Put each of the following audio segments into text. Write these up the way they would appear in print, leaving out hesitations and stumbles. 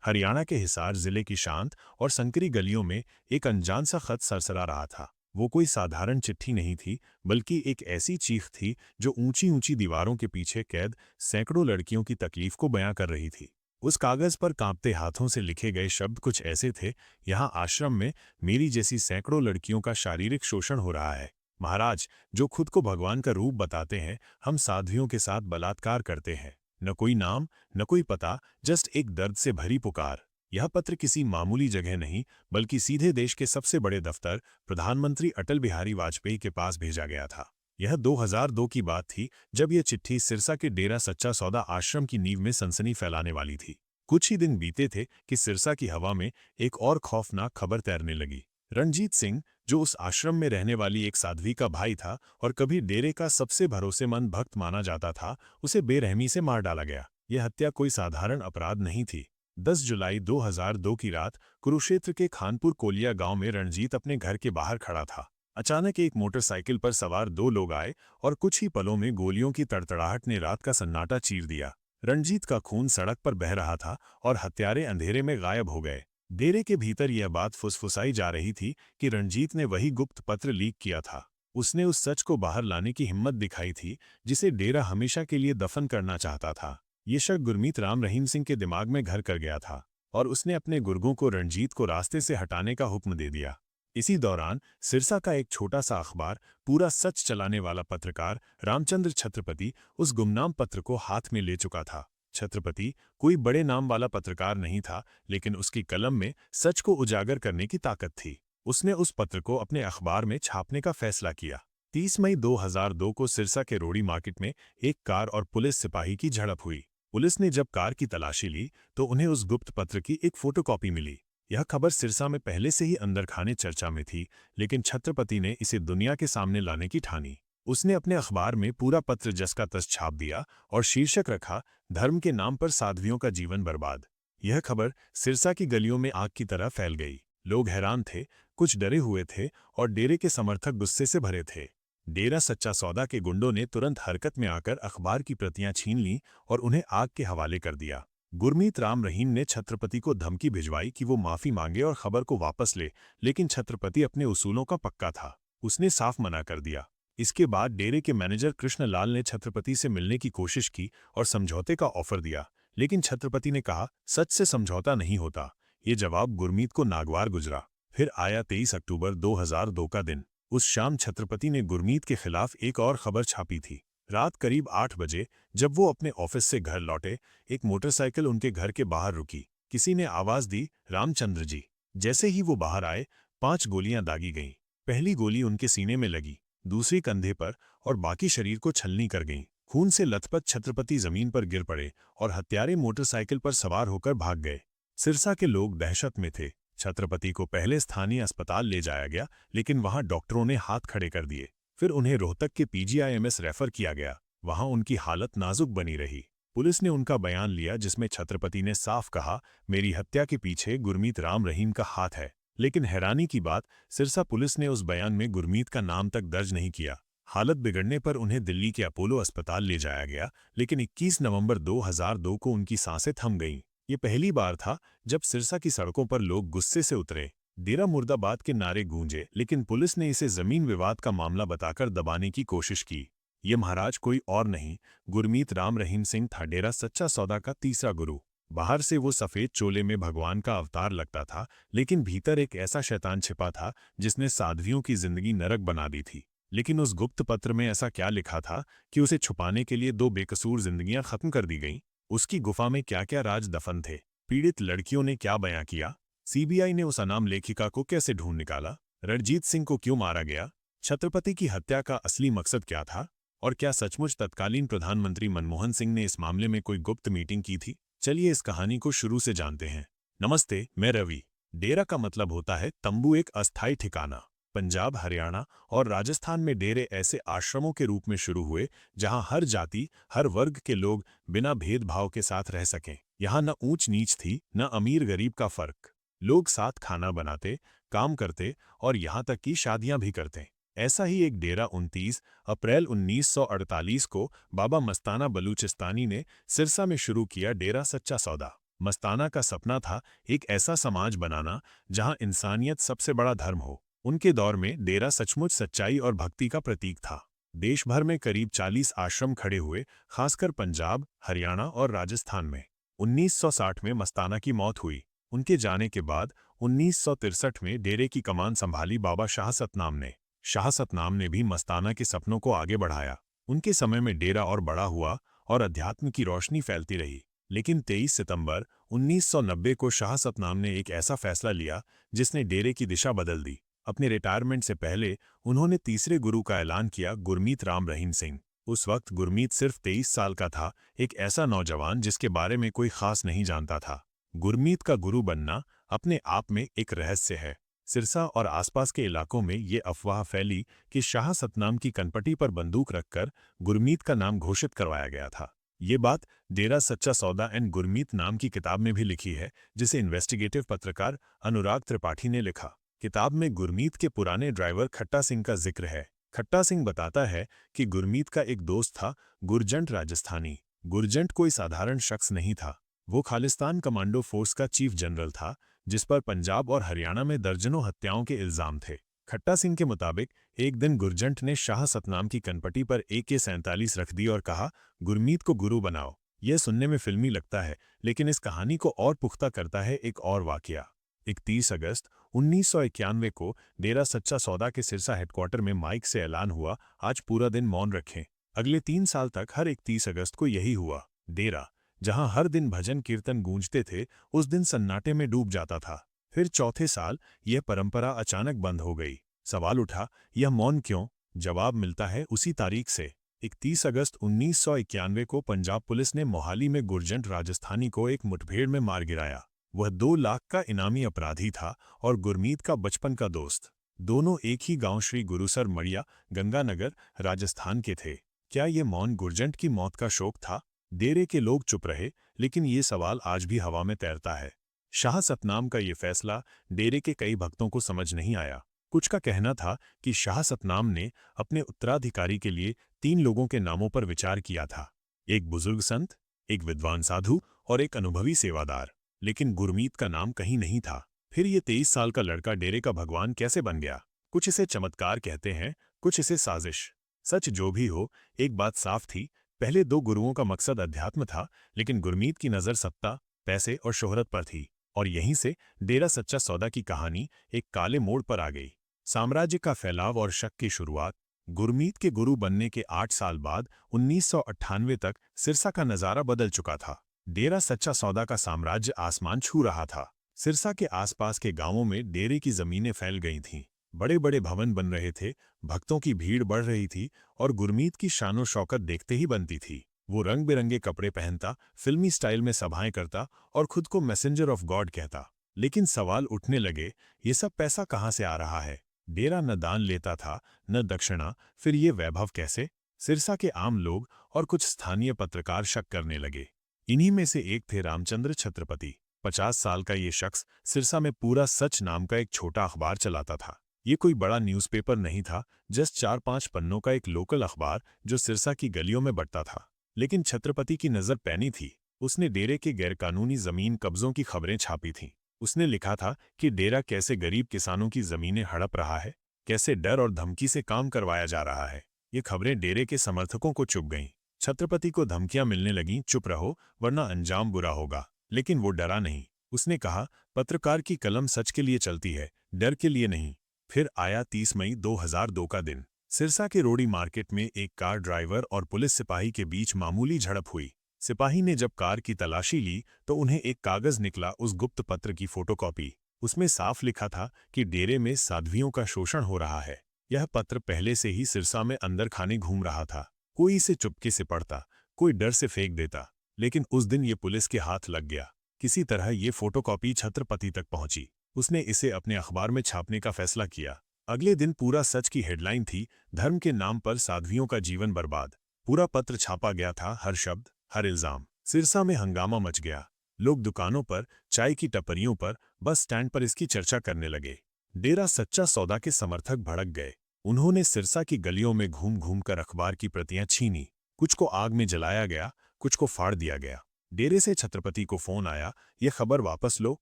हरियाणा के हिसार जिले की शांत और संकरी गलियों में एक अनजान सा खत सरसरा रहा था। वो कोई साधारण चिट्ठी नहीं थी, बल्कि एक ऐसी चीख थी जो ऊंची ऊंची दीवारों के पीछे कैद सैकड़ों लड़कियों की तकलीफ को बयां कर रही थी। उस कागज पर कांपते हाथों से लिखे गए शब्द कुछ ऐसे थे। यहाँ आश्रम में मेरी जैसी सैकड़ों लड़कियों का शारीरिक शोषण हो रहा है। महाराज, जो खुद को भगवान का रूप बताते हैं, हम साध्वियों के साथ बलात्कार करते हैं। न कोई नाम, न कोई पता, जस्ट एक दर्द से भरी पुकार। यह पत्र किसी मामूली जगह नहीं, बल्कि सीधे देश के सबसे बड़े दफ्तर, प्रधानमंत्री अटल बिहारी वाजपेयी के पास भेजा गया था। यह 2002 की बात थी, जब यह चिट्ठी सिरसा के डेरा सच्चा सौदा आश्रम की नींव में सनसनी फैलाने वाली थी। कुछ ही दिन बीते थे कि सिरसा की हवा में एक और खौफनाक खबर तैरने लगी। रणजीत सिंह, जो उस आश्रम में रहने वाली एक साध्वी का भाई था और कभी डेरे का सबसे भरोसेमंद भक्त माना जाता था, उसे बेरहमी से मार डाला गया। यह हत्या कोई साधारण अपराध नहीं थी। 10 जुलाई 2002 की रात कुरुक्षेत्र के खानपुर कोलिया गांव में रणजीत अपने घर के बाहर खड़ा था। अचानक एक मोटरसाइकिल पर सवार दो लोग आए और कुछ ही पलों में गोलियों की तड़तड़ाहट ने रात का सन्नाटा चीर दिया। रणजीत का खून सड़क पर बह रहा था और हत्यारे अंधेरे में गायब हो गए। डेरे के भीतर यह बात फुसफुसाई जा रही थी कि रणजीत ने वही गुप्त पत्र लीक किया था। उसने उस सच को बाहर लाने की हिम्मत दिखाई थी, जिसे डेरा हमेशा के लिए दफन करना चाहता था। ये शक गुरमीत राम रहीम सिंह के दिमाग में घर कर गया था और उसने अपने गुर्गों को रणजीत को रास्ते से हटाने का हुक्म दे दिया। इसी दौरान सिरसा का एक छोटा सा अखबार, पूरा सच चलाने वाला पत्रकार रामचंद्र छत्रपति, उस गुमनाम पत्र को हाथ में ले चुका था। छत्रपति कोई बड़े नाम वाला पत्रकार नहीं था, लेकिन उसकी कलम में सच को उजागर करने की ताकत थी। उसने उस पत्र को अपने अखबार में छापने का फैसला किया। 30 मई 2002 को सिरसा के रोड़ी मार्केट में एक कार और पुलिस सिपाही की झड़प हुई। पुलिस ने जब कार की तलाशी ली तो उन्हें उस गुप्त पत्र की एक फोटोकॉपी मिली। यह खबर सिरसा में पहले से ही अंदर खाने चर्चा में थी, लेकिन छत्रपति ने इसे दुनिया के सामने लाने की ठानी। उसने अपने अखबार में पूरा पत्र जस का तस छाप दिया और शीर्षक रखा, धर्म के नाम पर साध्वियों का जीवन बर्बाद। यह खबर सिरसा की गलियों में आग की तरह फैल गई। लोग हैरान थे, कुछ डरे हुए थे और डेरे के समर्थक गुस्से से भरे थे। डेरा सच्चा सौदा के गुंडों ने तुरंत हरकत में आकर अखबार की प्रतियां छीन लीं और उन्हें आग के हवाले कर दिया। गुरमीत राम रहीम ने छत्रपति को धमकी भिजवाई कि वो माफी मांगे और खबर को वापस ले, लेकिन छत्रपति अपने उसूलों का पक्का था। उसने साफ मना कर दिया। इसके बाद डेरे के मैनेजर कृष्णलाल ने छत्रपति से मिलने की कोशिश की और समझौते का ऑफर दिया, लेकिन छत्रपति ने कहा, सच से समझौता नहीं होता। ये जवाब गुरमीत को नागवार गुजरा। फिर आया 23 अक्टूबर 2002 का दिन। उस शाम छत्रपति ने गुरमीत के खिलाफ एक और खबर छापी थी। रात करीब 8 बजे, जब वो अपने ऑफिस से घर लौटे, एक मोटरसाइकिल उनके घर के बाहर रुकी। किसी ने आवाज दी, रामचंद्र जी। जैसे ही वो बाहर आए, 5 गोलियां दागी गईं। पहली गोली उनके सीने में लगी, दूसरी कंधे पर और बाकी शरीर को छलनी कर गईं। खून से लथपथ छत्रपति जमीन पर गिर पड़े और हत्यारे मोटरसाइकिल पर सवार होकर भाग गए। सिरसा के लोग दहशत में थे। छत्रपति को पहले स्थानीय अस्पताल ले जाया गया, लेकिन वहां डॉक्टरों ने हाथ खड़े कर दिए। फिर उन्हें रोहतक के पीजीआईएमएस रेफर किया गया। वहां उनकी हालत नाजुक बनी रही। पुलिस ने उनका बयान लिया, जिसमें छत्रपति ने साफ कहा, मेरी हत्या के पीछे गुरमीत राम रहीम का हाथ है। लेकिन हैरानी की बात, सिरसा पुलिस ने उस बयान में गुरमीत का नाम तक दर्ज नहीं किया। हालत बिगड़ने पर उन्हें दिल्ली के अपोलो अस्पताल ले जाया गया, लेकिन 21 नवंबर 2002 को उनकी सांसें थम गईं। ये पहली बार था जब सिरसा की सड़कों पर लोग गुस्से से उतरे। डेरा मुर्दाबाद के नारे गूंजे, लेकिन पुलिस ने इसे जमीन विवाद का मामला बताकर दबाने की कोशिश की। ये महाराज कोई और नहीं, गुरमीत राम रहीम सिंह था, डेरा सच्चा सौदा का तीसरा गुरु। बाहर से वो सफेद चोले में भगवान का अवतार लगता था, लेकिन भीतर एक ऐसा शैतान छिपा था जिसने साध्वियों की जिंदगी नरक बना दी थी। लेकिन उस गुप्त पत्र में ऐसा क्या लिखा था कि उसे छुपाने के लिए 2 बेकसूर जिंदगियां खत्म कर दी गईं? उसकी गुफा में क्या क्या राज दफन थे? पीड़ित लड़कियों ने क्या बयां किया? सीबीआई ने उस अनाम लेखिका को कैसे ढूंढ निकाला? रणजीत सिंह को क्यों मारा गया? छत्रपति की हत्या का असली मकसद क्या था? और क्या सचमुच तत्कालीन प्रधानमंत्री मनमोहन सिंह ने इस मामले में कोई गुप्त मीटिंग की थी? चलिए इस कहानी को शुरू से जानते हैं। नमस्ते, मैं रवि। डेरा का मतलब होता है तंबू, एक अस्थायी ठिकाना। पंजाब, हरियाणा और राजस्थान में डेरे ऐसे आश्रमों के रूप में शुरू हुए जहां हर जाति, हर वर्ग के लोग बिना भेदभाव के साथ रह सकें। यहाँ न ऊंच नीच थी, न अमीर गरीब का फर्क। लोग साथ खाना बनाते, काम करते और यहाँ तक कि शादियां भी करते। ऐसा ही एक डेरा 29 अप्रैल 1948 को बाबा मस्ताना बलूचिस्तानी ने सिरसा में शुरू किया, डेरा सच्चा सौदा। मस्ताना का सपना था एक ऐसा समाज बनाना जहां इंसानियत सबसे बड़ा धर्म हो। उनके दौर में डेरा सचमुच सच्चाई और भक्ति का प्रतीक था। देश भर में करीब 40 आश्रम खड़े हुए, खासकर पंजाब, हरियाणा और राजस्थान में। 1960 में मस्ताना की मौत हुई। उनके जाने के बाद 1963 में डेरे की कमान संभाली बाबा शाह सतनाम ने। शाह सतनाम ने भी मस्ताना के सपनों को आगे बढ़ाया। उनके समय में डेरा और बड़ा हुआ और अध्यात्म की रोशनी फैलती रही। लेकिन 23 सितंबर 1990 को शाह सतनाम ने एक ऐसा फैसला लिया जिसने डेरे की दिशा बदल दी। अपने रिटायरमेंट से पहले उन्होंने तीसरे गुरु का ऐलान किया, गुरमीत राम रहीम सिंह। उस वक्त गुरमीत सिर्फ 23 साल का था, एक ऐसा नौजवान जिसके बारे में कोई खास नहीं जानता था। गुरमीत का गुरु बनना अपने आप में एक रहस्य है। सिरसा और आसपास के इलाकों में ये अफवाह फैली कि शाह सतनाम की कनपटी पर बंदूक रखकर गुरमीत का नाम घोषित करवाया गया था। ये बात डेरा सच्चा सौदा एंड गुरमीत नाम की किताब में भी लिखी है, जिसे इन्वेस्टिगेटिव पत्रकार अनुराग त्रिपाठी ने लिखा। किताब में गुरमीत के पुराने ड्राइवर खट्टा सिंह का जिक्र है। खट्टा सिंह बताता है कि गुरमीत का एक दोस्त था, गुरजंट राजस्थानी। गुरजंट कोई साधारण शख्स नहीं था। वो खालिस्तान कमांडो फोर्स का चीफ जनरल था, जिस पर पंजाब और हरियाणा में दर्जनों हत्याओं के इल्जाम थे। खट्टा सिंह के मुताबिक एक दिन गुरजंट ने शाह सतनाम की कनपटी पर AK-47 रख दी और कहा, गुरमीत को गुरु बनाओ। यह सुनने में फिल्मी लगता है, लेकिन इस कहानी को और पुख्ता करता है एक और वाकया। 31 अगस्त 1991 को डेरा सच्चा सौदा के सिरसा हेडक्वार्टर में माइक से ऐलान हुआ, आज पूरा दिन मौन रखें। अगले 3 साल तक हर 31 अगस्त को यही हुआ। डेरा, जहां हर दिन भजन कीर्तन गूंजते थे, उस दिन सन्नाटे में डूब जाता था। फिर चौथे साल यह परंपरा अचानक बंद हो गई। सवाल उठा, यह मौन क्यों? जवाब मिलता है उसी तारीख से। 31 अगस्त 1991 को पंजाब पुलिस ने मोहाली में गुरजंट राजस्थानी को एक मुठभेड़ में मार गिराया। वह 2 लाख का इनामी अपराधी था और गुरमीत का बचपन का दोस्त। दोनों एक ही गांव श्री गुरुसर मड़िया, गंगानगर, राजस्थान के थे। क्या ये मौन गुरजंट की मौत का शोक था? डेरे के लोग चुप रहे, लेकिन ये सवाल आज भी हवा में तैरता है। शाह सतनाम का ये फैसला डेरे के कई भक्तों को समझ नहीं आया। कुछ का कहना था कि शाह सतनाम ने अपने उत्तराधिकारी के लिए 3 लोगों के नामों पर विचार किया था, एक बुजुर्ग संत, एक विद्वान साधु और एक अनुभवी सेवादार। लेकिन गुरमीत का नाम कहीं नहीं था। फिर ये 23 साल का लड़का डेरे का भगवान कैसे बन गया? कुछ इसे चमत्कार कहते हैं, कुछ इसे साजिश। सच जो भी हो, एक बात साफ थी, पहले 2 गुरुओं का मकसद अध्यात्म था, लेकिन गुरमीत की नज़र सत्ता, पैसे और शोहरत पर थी। और यहीं से डेरा सच्चा सौदा की कहानी एक काले मोड़ पर आ गई। साम्राज्य का फैलाव और शक की शुरुआत। गुरमीत के गुरु बनने के 8 साल बाद 1998 तक सिरसा का नज़ारा बदल चुका था। डेरा सच्चा सौदा का साम्राज्य आसमान छू रहा था। सिरसा के आसपास के गांवों में डेरे की जमीनें फैल गई थीं। बड़े बड़े भवन बन रहे थे, भक्तों की भीड़ बढ़ रही थी और गुरमीत की शानो शौकत देखते ही बनती थी। वो रंग बिरंगे कपड़े पहनता, फिल्मी स्टाइल में सभाएं करता और खुद को मैसेंजर ऑफ गॉड कहता। लेकिन सवाल उठने लगे, ये सब पैसा कहाँ से आ रहा है? डेरा न दान लेता था, न दक्षिणा, फिर ये वैभव कैसे? सिरसा के आम लोग और कुछ स्थानीय पत्रकार शक करने लगे। इन्हीं में से एक थे रामचंद्र छत्रपति। 50 साल का ये शख्स सिरसा में पूरा सच नाम का एक छोटा अखबार चलाता था। ये कोई बड़ा न्यूज़पेपर नहीं था, जस्ट 4-5 पन्नों का एक लोकल अखबार जो सिरसा की गलियों में बढ़ता था। लेकिन छत्रपति की नज़र पैनी थी। उसने डेरे के गैरकानूनी जमीन कब्जों की खबरें छापी थीं। उसने लिखा था कि डेरा कैसे गरीब किसानों की जमीनें हड़प रहा है, कैसे डर और धमकी से काम करवाया जा रहा है। ये खबरें डेरे के समर्थकों को चुभ गईं। छत्रपति को धमकियां मिलने लगीं, चुप रहो वरना अंजाम बुरा होगा। लेकिन वो डरा नहीं। उसने कहा, पत्रकार की कलम सच के लिए चलती है, डर के लिए नहीं। फिर आया 30 मई 2002 का दिन। सिरसा के रोडी मार्केट में एक कार ड्राइवर और पुलिस सिपाही के बीच मामूली झड़प हुई। सिपाही ने जब कार की तलाशी ली तो उन्हें एक कागज निकला, उस गुप्त पत्र की फोटोकॉपी। उसमें साफ लिखा था कि डेरे में साध्वियों का शोषण हो रहा है। यह पत्र पहले से ही सिरसा में अंदर खाने घूम रहा था। कोई इसे चुपके से पढ़ता, कोई डर से फेंक देता। लेकिन उस दिन ये पुलिस के हाथ लग गया। किसी तरह ये फोटोकॉपी छत्रपति तक पहुंची। उसने इसे अपने अखबार में छापने का फैसला किया। अगले दिन पूरा सच की हेडलाइन थी, धर्म के नाम पर साध्वियों का जीवन बर्बाद। पूरा पत्र छापा गया था, हर शब्द, हर इल्जाम। सिरसा में हंगामा मच गया। लोग दुकानों पर, चाय की टपरियों पर, बस स्टैंड पर इसकी चर्चा करने लगे। डेरा सच्चा सौदा के समर्थक भड़क गए। उन्होंने सिरसा की गलियों में घूम घूम कर अखबार की प्रतियां छीनी। कुछ को आग में जलाया गया, कुछ को फाड़ दिया गया। डेरे से छत्रपति को फोन आया, ये खबर वापस लो,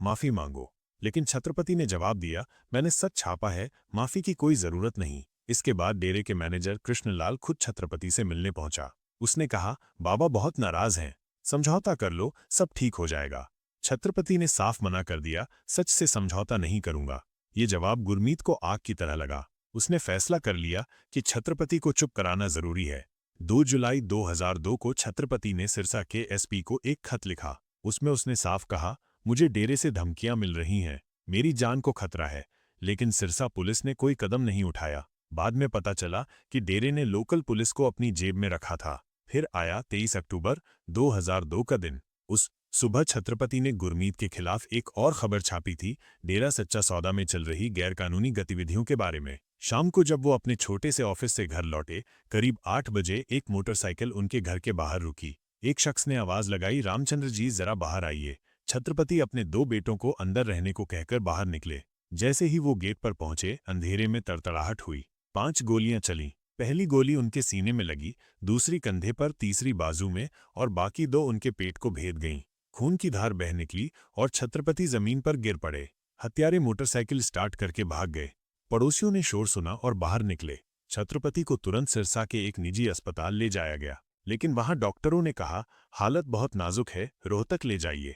माफी मांगो। लेकिन छत्रपति ने जवाब दिया, मैंने सच छापा है, माफी की कोई जरूरत नहीं। इसके बाद डेरे के मैनेजर कृष्णलाल खुद छत्रपति से मिलने पहुंचा। उसने कहा, बाबा बहुत नाराज हैं, समझौता कर लो, सब ठीक हो जाएगा। छत्रपति ने साफ मना कर दिया, सच से समझौता नहीं करूंगा। ये जवाब गुरमीत को आग की तरह लगा। उसने फैसला कर लिया कि छत्रपति को चुप कराना जरूरी है। 2 जुलाई 2002 को छत्रपति ने सिरसा के एसपी को एक खत लिखा। उसमें उसने साफ कहा, मुझे डेरे से धमकियां मिल रही हैं, मेरी जान को खतरा है। लेकिन सिरसा पुलिस ने कोई कदम नहीं उठाया। बाद में पता चला कि डेरे ने लोकल पुलिस को अपनी जेब में रखा था। फिर आया 23 अक्टूबर 2002 का दिन। उस सुबह छत्रपति ने गुरमीत के खिलाफ एक और खबर छापी थी, डेरा सच्चा सौदा में चल रही गैरकानूनी गतिविधियों के बारे में। शाम को जब वो अपने छोटे से ऑफिस से घर लौटे, करीब 8 बजे एक मोटरसाइकिल उनके घर के बाहर रुकी। एक शख्स ने आवाज लगाई, रामचंद्र जी जरा बाहर आइए। छत्रपति अपने 2 बेटों को अंदर रहने को कहकर बाहर निकले। जैसे ही वो गेट पर पहुंचे, अंधेरे में तड़तड़ाहट हुई। 5 गोलियां चलीं। पहली गोली उनके सीने में लगी, दूसरी कंधे पर, तीसरी बाजू में और बाकी 2 उनके पेट को भेद गईं। खून की धार बह निकली और छत्रपति जमीन पर गिर पड़े। हत्यारे मोटरसाइकिल स्टार्ट करके भाग गए। पड़ोसियों ने शोर सुना और बाहर निकले। छत्रपति को तुरंत सिरसा के एक निजी अस्पताल ले जाया गया, लेकिन वहां डॉक्टरों ने कहा, हालत बहुत नाजुक है, रोहतक ले जाइए।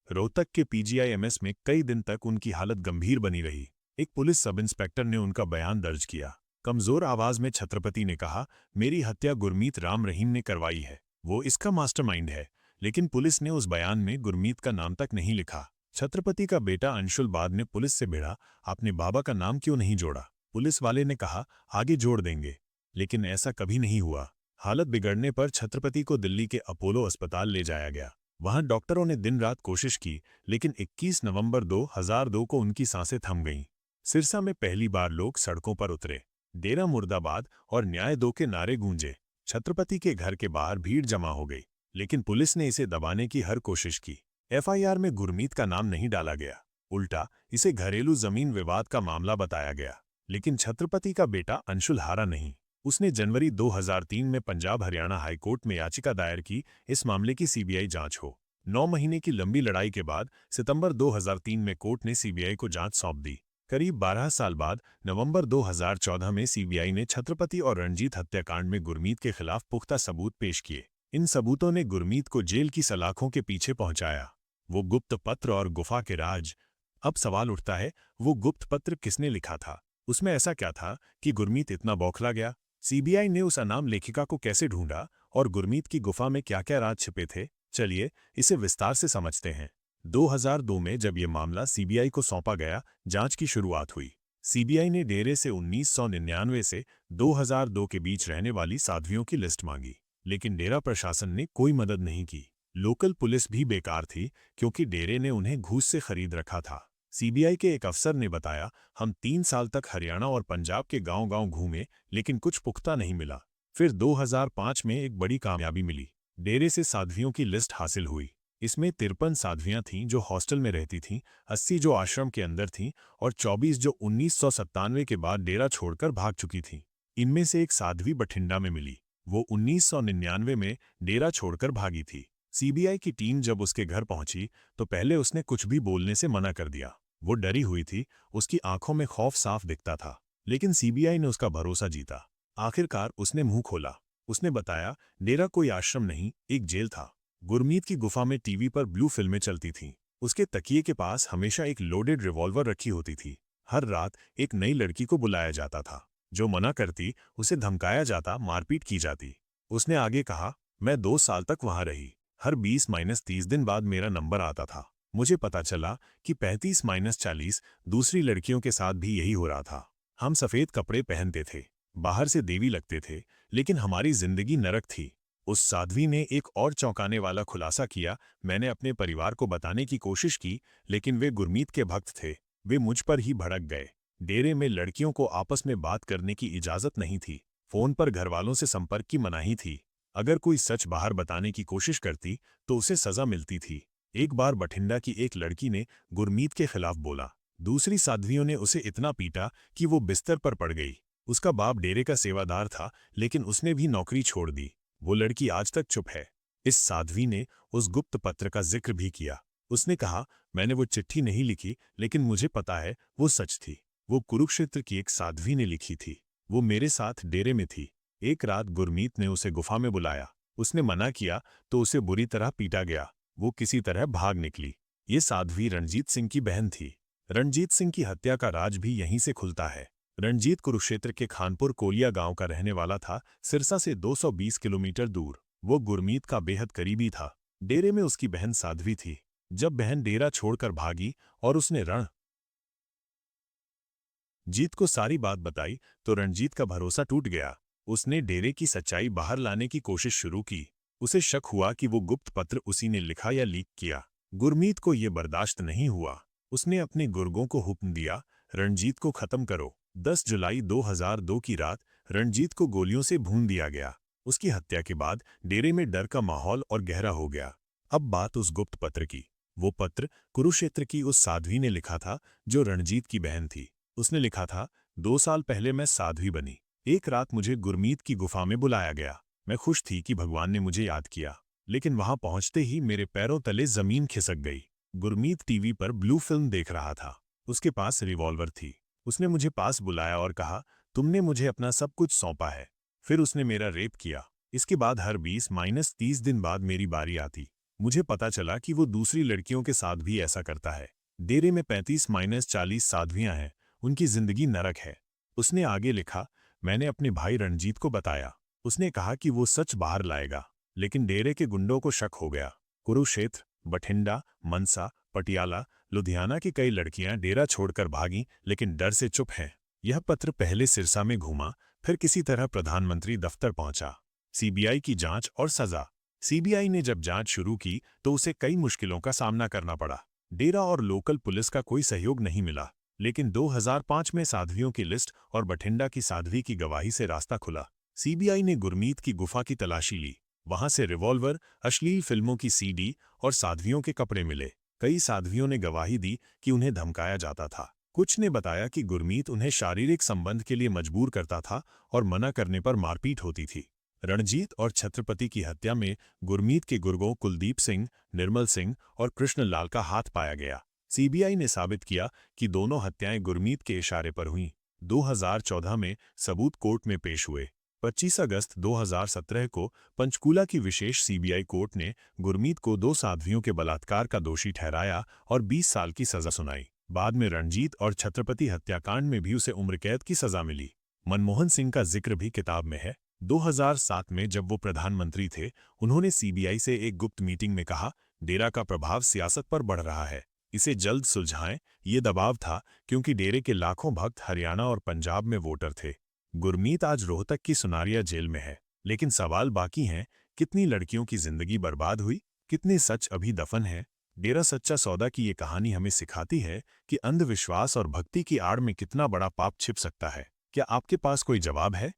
रोहतक के पीजीआईएमएस में कई दिन तक उनकी हालत गंभीर बनी रही। एक पुलिस सब इंस्पेक्टर ने उनका बयान दर्ज किया। कमजोर आवाज में छत्रपति ने कहा, मेरी हत्या गुरमीत राम रहीम ने करवाई है, वो इसका मास्टरमाइंड है। लेकिन पुलिस ने उस बयान में गुरमीत का नाम तक नहीं लिखा। छत्रपति का बेटा अंशुल बाद में पुलिस से भिड़ा, आपने बाबा का नाम क्यों नहीं जोड़ा? पुलिस वाले ने कहा, आगे जोड़ देंगे। लेकिन ऐसा कभी नहीं हुआ। हालत बिगड़ने पर छत्रपति को दिल्ली के अपोलो अस्पताल ले जाया गया। वहां डॉक्टरों ने दिन रात कोशिश की, लेकिन 21 नवंबर 2002 को उनकी सांसें थम गईं। सिरसा में पहली बार लोग सड़कों पर उतरे। डेरा मुर्दाबाद और न्याय दो के नारे गूंजे। छत्रपति के घर के बाहर भीड़ जमा हो गई, लेकिन पुलिस ने इसे दबाने की हर कोशिश की। एफआईआर में गुरमीत का नाम नहीं डाला गया, उल्टा इसे घरेलू जमीन विवाद का मामला बताया गया। लेकिन छत्रपति का बेटा अंशुल हारा नहीं। उसने जनवरी 2003 में पंजाब हरियाणा हाईकोर्ट में याचिका दायर की, इस मामले की सीबीआई जांच हो। 9 महीने की लंबी लड़ाई के बाद सितंबर 2003 में कोर्ट ने सीबीआई को जांच सौंप दी। करीब 12 साल बाद नवंबर 2014 में सीबीआई ने छत्रपति और रणजीत हत्याकांड में गुरमीत के खिलाफ पुख्ता सबूत पेश किए। इन सबूतों ने गुरमीत को जेल की सलाखों के पीछे पहुंचाया। वो गुप्त पत्र और गुफा के राज। अब सवाल उठता है, वो गुप्त पत्र किसने लिखा था? उसमें ऐसा क्या था कि गुरमीत इतना बौखला गया? सीबीआई ने उस अनाम लेखिका को कैसे ढूंढा और गुरमीत की गुफा में क्या क्या राज छिपे थे? चलिए इसे विस्तार से समझते हैं। 2002 में जब ये मामला सीबीआई को सौंपा गया, जांच की शुरुआत हुई। सीबीआई ने डेरे से 1999 से 2002 के बीच रहने वाली साध्वियों की लिस्ट मांगी, लेकिन डेरा प्रशासन ने कोई मदद नहीं की। लोकल पुलिस भी बेकार थी, क्योंकि डेरे ने उन्हें घूस से खरीद रखा था। सीबीआई के एक अफसर ने बताया, हम 3 साल तक हरियाणा और पंजाब के गांव-गांव घूमे, लेकिन कुछ पुख्ता नहीं मिला। फिर 2005 में एक बड़ी कामयाबी मिली। डेरे से साध्वियों की लिस्ट हासिल हुई। इसमें 53 साध्वियां थीं जो हॉस्टल में रहती थीं, 80 जो आश्रम के अंदर थीं और 24 जो 1997 के बाद डेरा छोड़कर भाग चुकी थीं। इनमें से एक साध्वी बठिंडा में मिली। वो 1999 में डेरा छोड़कर भागी थी। सीबीआई की टीम जब उसके घर पहुंची तो पहले उसने कुछ भी बोलने से मना कर दिया। वो डरी हुई थी, उसकी आंखों में खौफ साफ दिखता था। लेकिन सीबीआई ने उसका भरोसा जीता। आखिरकार उसने मुंह खोला। उसने बताया, डेरा कोई आश्रम नहीं, एक जेल था। गुरमीत की गुफा में टीवी पर ब्लू फिल्में चलती थीं। उसके तकिए के पास हमेशा एक लोडेड रिवॉल्वर रखी होती थी। हर रात एक नई लड़की को बुलाया जाता था। जो मना करती उसे धमकाया जाता, मारपीट की जाती। उसने आगे कहा, मैं 2 साल तक वहां रही। हर 20-30 दिन बाद मेरा नंबर आता था। मुझे पता चला कि 35-40 दूसरी लड़कियों के साथ भी यही हो रहा था। हम सफ़ेद कपड़े पहनते थे, बाहर से देवी लगते थे, लेकिन हमारी जिंदगी नरक थी। उस साध्वी ने एक और चौंकाने वाला खुलासा किया, मैंने अपने परिवार को बताने की कोशिश की, लेकिन वे गुरमीत के भक्त थे। वे मुझ पर ही भड़क गए। डेरे में लड़कियों को आपस में बात करने की इजाज़त नहीं थी। फोन पर घरवालों से संपर्क की मनाही थी। अगर कोई सच बाहर बताने की कोशिश करती तो उसे सजा मिलती थी। एक बार बठिंडा की एक लड़की ने गुरमीत के खिलाफ बोला। दूसरी साध्वियों ने उसे इतना पीटा कि वो बिस्तर पर पड़ गई। उसका बाप डेरे का सेवादार था, लेकिन उसने भी नौकरी छोड़ दी। वो लड़की आज तक चुप है। इस साध्वी ने उस गुप्त पत्र का जिक्र भी किया। उसने कहा, मैंने वो चिट्ठी नहीं लिखी, लेकिन मुझे पता है वो सच थी। वो कुरुक्षेत्र की एक साध्वी ने लिखी थी। वो मेरे साथ डेरे में थी। एक रात गुरमीत ने उसे गुफा में बुलाया। उसने मना किया तो उसे बुरी तरह पीटा गया। वो किसी तरह भाग निकली। ये साध्वी रणजीत सिंह की बहन थी। रणजीत सिंह की हत्या का राज भी यहीं से खुलता है। रणजीत कुरुक्षेत्र के खानपुर कोलिया गांव का रहने वाला था, सिरसा से 220 किलोमीटर दूर। वो गुरमीत का बेहद करीबी था। डेरे में उसकी बहन साध्वी थी। जब बहन डेरा छोड़कर भागी और उसने रणजीत को सारी बात बताई तो रणजीत का भरोसा टूट गया। उसने डेरे की सच्चाई बाहर लाने की कोशिश शुरू की। उसे शक हुआ कि वो गुप्त पत्र उसी ने लिखा या लीक किया। गुरमीत को ये बर्दाश्त नहीं हुआ। उसने अपने गुर्गों को हुक्म दिया, रणजीत को खत्म करो। 10 जुलाई 2002 की रात रणजीत को गोलियों से भून दिया गया। उसकी हत्या के बाद डेरे में डर का माहौल और गहरा हो गया। अब बात उस गुप्त पत्र की। वो पत्र कुरुक्षेत्र की उस साध्वी ने लिखा था जो रणजीत की बहन थी। उसने लिखा था, 2 साल पहले मैं साध्वी बनी। एक रात मुझे गुरमीत की गुफा में बुलाया गया। मैं खुश थी कि भगवान ने मुझे याद किया, लेकिन वहां पहुंचते ही मेरे पैरों तले जमीन खिसक गई। गुरमीत टीवी पर ब्लू फिल्म देख रहा था। उसके पास रिवॉल्वर थी। उसने मुझे पास बुलाया और कहा, तुमने मुझे अपना सब कुछ सौंपा है। फिर उसने मेरा रेप किया। इसके बाद हर 20-30 दिन बाद मेरी बारी आती। मुझे पता चला कि वो दूसरी लड़कियों के साथ भी ऐसा करता है। डेरे में 35-40 साध्वियां हैं। उनकी जिंदगी नरक है। उसने आगे लिखा, मैंने अपने भाई रणजीत को बताया। उसने कहा कि वो सच बाहर लाएगा, लेकिन डेरे के गुंडों को शक हो गया। कुरुक्षेत्र, बठिंडा, मनसा, पटियाला, लुधियाना की कई लड़कियां डेरा छोड़कर भागीं, लेकिन डर से चुप हैं। यह पत्र पहले सिरसा में घूमा, फिर किसी तरह प्रधानमंत्री दफ्तर पहुंचा। सीबीआई की जांच और सजा। सीबीआई ने जब जांच शुरू की तो उसे कई मुश्किलों का सामना करना पड़ा। डेरा और लोकल पुलिस का कोई सहयोग नहीं मिला, लेकिन 2005 में साध्वियों की लिस्ट और बठिंडा की साध्वी की गवाही से रास्ता खुला। सीबीआई ने गुरमीत की गुफा की तलाशी ली। वहां से रिवॉल्वर, अश्लील फिल्मों की सीडी और साध्वियों के कपड़े मिले। कई साध्वियों ने गवाही दी कि उन्हें धमकाया जाता था। कुछ ने बताया कि गुरमीत उन्हें शारीरिक संबंध के लिए मजबूर करता था और मना करने पर मारपीट होती थी। रणजीत और छत्रपति की हत्या में गुरमीत के गुर्गों कुलदीप सिंह, निर्मल सिंह और कृष्णलाल का हाथ पाया गया। सीबीआई ने साबित किया कि दोनों हत्याएं गुरमीत के इशारे पर हुईं। 2014 में सबूत कोर्ट में पेश हुए। 25 अगस्त 2017 को पंचकूला की विशेष सीबीआई कोर्ट ने गुरमीत को 2 साध्वियों के बलात्कार का दोषी ठहराया और 20 साल की सजा सुनाई। बाद में रणजीत और छत्रपति हत्याकांड में भी उसे उम्रकैद की सजा मिली। मनमोहन सिंह का जिक्र भी किताब में है। 2007 में जब वो प्रधानमंत्री थे, उन्होंने सीबीआई से एक गुप्त मीटिंग में कहा, डेरा का प्रभाव सियासत पर बढ़ रहा है, इसे जल्द सुलझाएं। ये दबाव था क्योंकि डेरे के लाखों भक्त हरियाणा और पंजाब में वोटर थे। गुरमीत आज रोहतक की सुनारिया जेल में है, लेकिन सवाल बाकी हैं, कितनी लड़कियों की जिंदगी बर्बाद हुई, कितने सच अभी दफन है। डेरा सच्चा सौदा की ये कहानी हमें सिखाती है कि अंधविश्वास और भक्ति की आड़ में कितना बड़ा पाप छिप सकता है। क्या आपके पास कोई जवाब है?